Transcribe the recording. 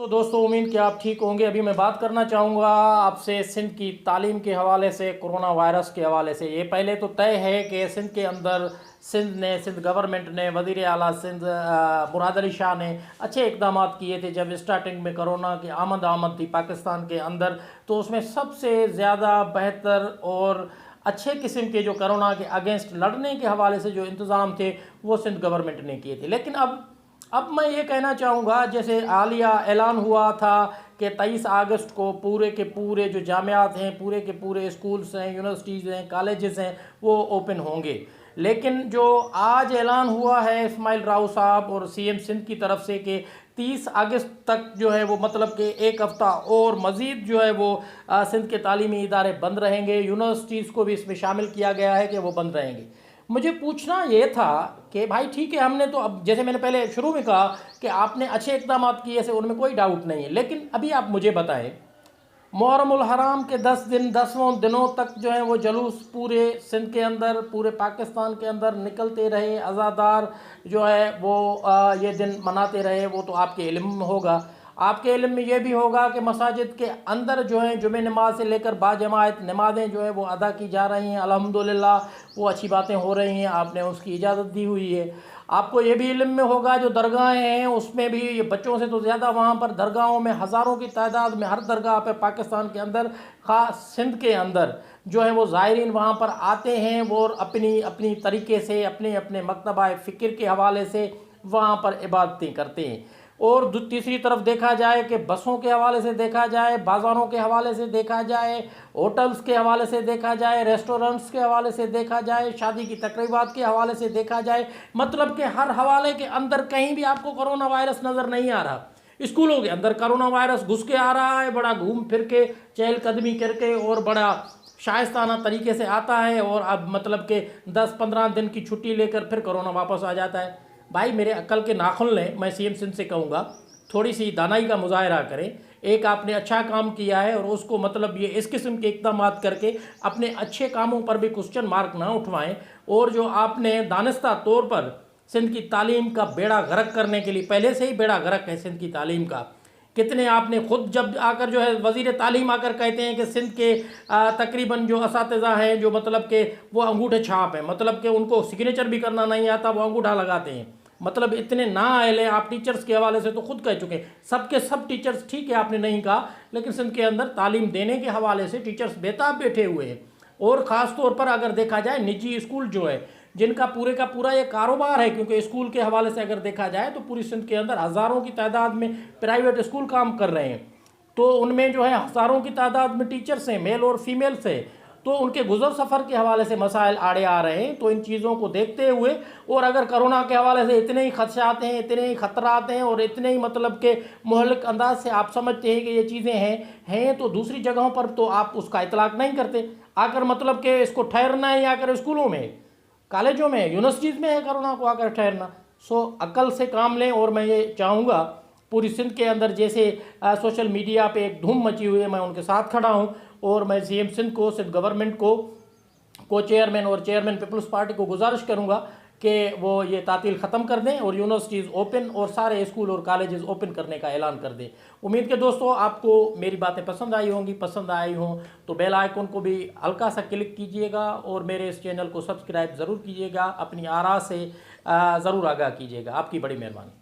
तो दोस्तों उम्मीद कि आप ठीक होंगे। अभी मैं बात करना चाहूँगा आपसे सिंध की तालीम के हवाले से, कोरोना वायरस के हवाले से। ये पहले तो तय है कि सिंध के अंदर सिंध गवर्नमेंट ने, वज़ीर आला सिंध मुराद अली शाह ने अच्छे इकदाम किए थे। जब स्टार्टिंग में कोरोना की आमद थी पाकिस्तान के अंदर, तो उसमें सबसे ज़्यादा बेहतर और अच्छे किस्म के जो कोरोना के अगेंस्ट लड़ने के हवाले से जो इंतज़ाम थे वो सिंध गवर्नमेंट ने किए थे। लेकिन अब मैं ये कहना चाहूँगा, जैसे हालिया ऐलान हुआ था कि 23 अगस्त को पूरे के पूरे जो जामियात हैं, पूरे के पूरे स्कूल्स हैं, यूनिवर्सिटीज़ हैं, कॉलेजेस हैं, वो ओपन होंगे। लेकिन जो आज ऐलान हुआ है इस्माइल राव साहब और सीएम सिंध की तरफ से कि 30 अगस्त तक जो है वो मतलब कि एक हफ़्ता और मज़ीद जो है वो सिंध के तालीमी इदारे बंद रहेंगे। यूनिवर्सिटीज़ को भी इसमें शामिल किया गया है कि वो बंद रहेंगे। मुझे पूछना ये था कि भाई ठीक है, हमने तो अब जैसे मैंने पहले शुरू में कहा कि आपने अच्छे इकदाम किए से उनमें कोई डाउट नहीं है। लेकिन अभी आप मुझे बताएं, मुहर्रमुल हराम के 10 दिनों तक जो है वो जुलूस पूरे सिंध के अंदर, पूरे पाकिस्तान के अंदर निकलते रहे, अज़ादार जो है वो ये दिन मनाते रहे। वो तो आपके इल्म में होगा। आपके इल्म में ये भी होगा कि मसाजिद के अंदर जो है जुमे नमाज से लेकर बाजमात नमाज़ें जो है वो अदा की जा रही हैं। अल्हम्दुलिल्लाह वो अच्छी बातें हो रही हैं, आपने उसकी इजाज़त दी हुई है। आपको ये भी इल्म में होगा जो दरगाहें हैं उसमें भी ये बच्चों से तो ज़्यादा, वहाँ पर दरगाहों में हज़ारों की तादाद में, हर दरगाह पर पाकिस्तान के अंदर, ख़ास सिंध के अंदर जो है वो ज़ायरीन वहाँ पर आते हैं। वो अपनी अपनी तरीके से, अपने अपने मकतबा फ़िक्र के हवाले से वहाँ पर इबादतें करते हैं। और तीसरी तरफ देखा जाए कि बसों के हवाले से देखा जाए, बाज़ारों के हवाले से देखा जाए, होटल्स के हवाले से देखा जाए, रेस्टोरेंट्स के हवाले से देखा जाए, शादी की तकरीबात के हवाले से देखा जाए, मतलब कि हर हवाले के अंदर कहीं भी आपको कोरोना वायरस नज़र नहीं आ रहा। स्कूलों के अंदर कोरोना वायरस घुस के आ रहा है, बड़ा घूम फिर के, चहलकदमी करके और बड़ा शाइस्ताना तरीके से आता है। और अब मतलब कि 10-15 दिन की छुट्टी लेकर फिर कोरोना वापस आ जाता है। भाई मेरे अक्ल के नाखुन लें, मैं सीएम सिंध से कहूँगा थोड़ी सी दानाई का मुजाहरा करें। एक आपने अच्छा काम किया है और उसको मतलब ये इस किस्म के इक़दाम करके अपने अच्छे कामों पर भी क्वेश्चन मार्क ना उठवाएं। और जो आपने दानिस्ता तौर पर सिंध की तालीम का बेड़ा गर्क करने के लिए, पहले से ही बेड़ा गर्क है सिंध की तालीम का। कितने आपने खुद जब आकर जो है वज़ीर तालीम आकर कहते हैं कि सिंध के तकरीबन जो असातिज़ा हैं जो मतलब कि वो अंगूठे छाप हैं, मतलब कि उनको सिग्नेचर भी करना नहीं आता, वो अंगूठा लगाते हैं। मतलब इतने ना आए आप टीचर्स के हवाले से तो खुद कह चुके हैं, सबके सब टीचर्स ठीक है आपने नहीं कहा, लेकिन सिंध के अंदर तालीम देने के हवाले से टीचर्स बेताब बैठे हुए हैं। और ख़ास तौर पर अगर देखा जाए निजी स्कूल जो है, जिनका पूरे का पूरा ये कारोबार है, क्योंकि स्कूल के हवाले से अगर देखा जाए तो पूरी सिंध के अंदर हज़ारों की तादाद में प्राइवेट स्कूल काम कर रहे हैं। तो उनमें जो है हज़ारों की तादाद में टीचर्स हैं, मेल और फीमेल्स हैं। तो उनके गुजर सफ़र के हवाले से मसाइल आड़े आ रहे हैं। तो इन चीज़ों को देखते हुए, और अगर कोरोना के हवाले से इतने ही खदशात हैं, इतने ही ख़तरात हैं और इतने ही मतलब के मुहल्लिक अंदाज से आप समझते हैं कि ये चीज़ें हैं तो दूसरी जगहों पर तो आप उसका इतलाक़ नहीं करते। आकर मतलब कि इसको ठहरना है आकर स्कूलों में, कॉलेजों में, यूनिवर्सिटीज़ में है कोरोना को आकर ठहरना। सो अक्ल से काम लें। और मैं ये चाहूँगा पूरी सिंध के अंदर जैसे सोशल मीडिया पे एक धूम मची हुई है, मैं उनके साथ खड़ा हूँ। और मैं सीएम सिंध को, सिंध गवर्नमेंट को चेयरमैन और चेयरमैन पीपल्स पार्टी को गुजारिश करूँगा कि वो ये तातील ख़त्म कर दें और यूनिवर्सिटीज़ ओपन और सारे स्कूल और कॉलेजेस ओपन करने का ऐलान कर दें। उम्मीद के दोस्तों आपको मेरी बातें पसंद आई होंगी। पसंद आई हों तो बेल आइकन को भी हल्का सा क्लिक कीजिएगा और मेरे इस चैनल को सब्सक्राइब ज़रूर कीजिएगा। अपनी आरा से ज़रूर आगाह कीजिएगा। आपकी बड़ी मेहरबानी।